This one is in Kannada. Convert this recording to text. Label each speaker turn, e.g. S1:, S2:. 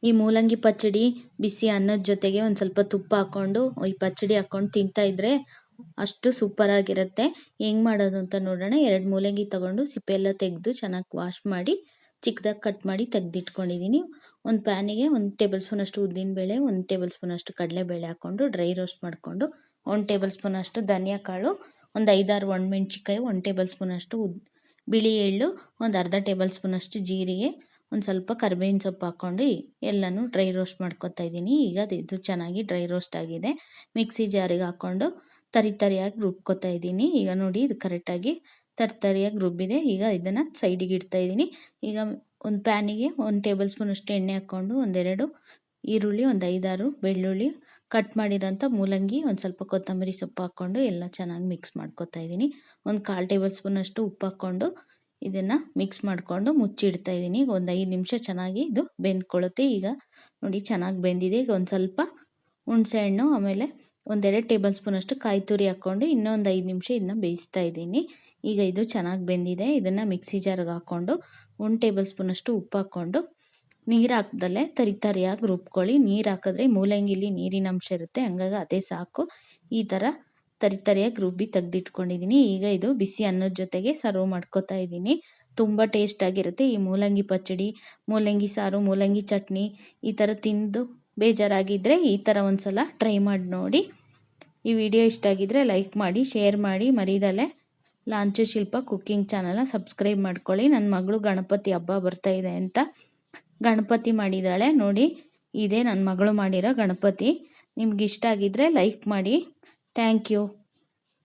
S1: ಈ ಮೂಲಂಗಿ ಪಚ್ಚಡಿ ಬಿಸಿ ಅನ್ನದ ಜೊತೆಗೆ ಒಂದು ಸ್ವಲ್ಪ ತುಪ್ಪ ಹಾಕ್ಕೊಂಡು ಈ ಪಚ್ಚಡಿ ಹಾಕ್ಕೊಂಡು ತಿಂತಾ ಇದ್ರೆ ಅಷ್ಟು ಸೂಪರ್ ಆಗಿರುತ್ತೆ. ಹೆಂಗೆ ಮಾಡೋದು ಅಂತ ನೋಡೋಣ. 2 ಮೂಲಂಗಿ ತಗೊಂಡು ಸಿಪ್ಪೆ ಎಲ್ಲ ತೆಗೆದು ಚೆನ್ನಾಗಿ ವಾಶ್ ಮಾಡಿ ಚಿಕ್ಕದಾಗಿ ಕಟ್ ಮಾಡಿ ತೆಗೆದಿಟ್ಕೊಂಡಿದ್ದೀನಿ. ಒಂದು ಪ್ಯಾನಿಗೆ 1 ಟೇಬಲ್ ಸ್ಪೂನ್ ಅಷ್ಟು ಉದ್ದಿನಬೇಳೆ, 1 ಟೇಬಲ್ ಸ್ಪೂನ್ ಅಷ್ಟು ಕಡಲೆಬೇಳೆ ಹಾಕ್ಕೊಂಡು ಡ್ರೈ ರೋಸ್ಟ್ ಮಾಡಿಕೊಂಡು 1 ಟೇಬಲ್ ಸ್ಪೂನ್ ಅಷ್ಟು ಧನಿಯಾ ಕಾಳು, ಒಂದು 5-6 ಒಣಮೆಣಸಿನ್ಕಾಯಿ, 1 ಟೇಬಲ್ ಸ್ಪೂನ್ ಅಷ್ಟು ಬಿಳಿ ಎಳ್ಳು, ಒಂದು ಅರ್ಧ ಟೇಬಲ್ ಸ್ಪೂನ್ ಅಷ್ಟು ಜೀರಿಗೆ, ಒಂದು ಸ್ವಲ್ಪ ಕರಿಬೇವಿನ ಸೊಪ್ಪು ಹಾಕ್ಕೊಂಡು ಎಲ್ಲನೂ ಡ್ರೈ ರೋಸ್ಟ್ ಮಾಡ್ಕೊತಾ ಇದ್ದೀನಿ. ಈಗ ಇದು ಚೆನ್ನಾಗಿ ಡ್ರೈ ರೋಸ್ಟ್ ಆಗಿದೆ. ಮಿಕ್ಸಿ ಜಾರಿಗೆ ಹಾಕ್ಕೊಂಡು ತರಿಯಾಗಿ ರುಬ್ಕೊತಾ ಇದ್ದೀನಿ. ಈಗ ನೋಡಿ ಇದು ಕರೆಕ್ಟಾಗಿ ತರಿಯಾಗಿ ರುಬ್ಬಿದೆ. ಈಗ ಇದನ್ನು ಸೈಡಿಗೆ ಇಡ್ತಾ ಇದ್ದೀನಿ. ಈಗ ಒಂದು ಪ್ಯಾನಿಗೆ 1 ಟೇಬಲ್ ಸ್ಪೂನ್ ಅಷ್ಟು ಎಣ್ಣೆ ಹಾಕ್ಕೊಂಡು 1-2 ಈರುಳ್ಳಿ, ಒಂದು 5-6 ಬೆಳ್ಳುಳ್ಳಿ, ಕಟ್ ಮಾಡಿರೋಂಥ ಮೂಲಂಗಿ, ಒಂದು ಸ್ವಲ್ಪ ಕೊತ್ತಂಬರಿ ಸೊಪ್ಪು ಹಾಕ್ಕೊಂಡು ಎಲ್ಲ ಚೆನ್ನಾಗಿ ಮಿಕ್ಸ್ ಮಾಡ್ಕೊತಾ ಇದ್ದೀನಿ. ಒಂದು 1/4 ಟೇಬಲ್ ಸ್ಪೂನ್ ಅಷ್ಟು ಉಪ್ಪು ಹಾಕ್ಕೊಂಡು ಇದನ್ನು ಮಿಕ್ಸ್ ಮಾಡಿಕೊಂಡು ಮುಚ್ಚಿಡ್ತಾ ಇದ್ದೀನಿ. ಈಗ ಒಂದು 5 ನಿಮಿಷ ಚೆನ್ನಾಗಿ ಇದು ಬೆಂದ್ಕೊಳ್ಳುತ್ತೆ. ಈಗ ನೋಡಿ ಚೆನ್ನಾಗಿ ಬೆಂದಿದೆ. ಈಗ ಒಂದು ಸ್ವಲ್ಪ ಹುಣಸೆ ಹಣ್ಣು, ಆಮೇಲೆ 1-2 ಟೇಬಲ್ ಸ್ಪೂನ್ ಅಷ್ಟು ಕಾಯಿ ತುರಿ ಹಾಕ್ಕೊಂಡು ಇನ್ನೊಂದು 5 ನಿಮಿಷ ಇದನ್ನ ಬೇಯಿಸ್ತಾ ಇದ್ದೀನಿ. ಈಗ ಇದು ಚೆನ್ನಾಗಿ ಬೆಂದಿದೆ. ಇದನ್ನು ಮಿಕ್ಸಿ ಜಾರ್ಗೆ ಹಾಕ್ಕೊಂಡು 1 ಟೇಬಲ್ ಸ್ಪೂನ್ ಅಷ್ಟು ಉಪ್ಪು ಹಾಕ್ಕೊಂಡು ನೀರು ಹಾಕ್ದಲ್ಲೇ ತರಿಯಾಗಿ ರುಬ್ಕೊಳ್ಳಿ. ನೀರು ಹಾಕಿದ್ರೆ ಮೂಲಂಗಿಲಿ ನೀರಿನ ಅಂಶ ಇರುತ್ತೆ, ಹಂಗಾಗಿ ಅದೇ ಸಾಕು. ಈ ಥರ ತರಿಯಾಗಿ ರುಬ್ಬಿ ತೆಗೆದಿಟ್ಕೊಂಡಿದ್ದೀನಿ. ಈಗ ಇದು ಬಿಸಿ ಅನ್ನದ ಜೊತೆಗೆ ಸರ್ವ್ ಮಾಡ್ಕೊತಾ ಇದ್ದೀನಿ. ತುಂಬ ಟೇಸ್ಟಾಗಿರುತ್ತೆ ಈ ಮೂಲಂಗಿ ಪಚ್ಚಡಿ, ಮೂಲಂಗಿ ಸಾರು, ಮೂಲಂಗಿ ಚಟ್ನಿ. ಈ ಥರ ತಿಂದು ಬೇಜಾರಾಗಿದ್ದರೆ ಈ ಥರ ಒಂದು ಸಲ ಟ್ರೈ ಮಾಡಿ ನೋಡಿ. ಈ ವಿಡಿಯೋ ಇಷ್ಟ ಆಗಿದ್ದರೆ ಲೈಕ್ ಮಾಡಿ, ಶೇರ್ ಮಾಡಿ, ಮರಿದಲ್ಲೇ ಲಾಂಚು ಶಿಲ್ಪ ಕುಕ್ಕಿಂಗ್ ಚಾನಲ್ನ ಸಬ್ಸ್ಕ್ರೈಬ್ ಮಾಡ್ಕೊಳ್ಳಿ. ನನ್ನ ಮಗಳು ಗಣಪತಿ ಹಬ್ಬ ಬರ್ತಾ ಇದೆ ಅಂತ ಗಣಪತಿ ಮಾಡಿದ್ದಾಳೆ ನೋಡಿ. ಇದೇ ನನ್ನ ಮಗಳು ಮಾಡಿರೋ ಗಣಪತಿ. ನಿಮ್ಗೆ ಇಷ್ಟ ಆಗಿದ್ದರೆ ಲೈಕ್ ಮಾಡಿ. Thank you.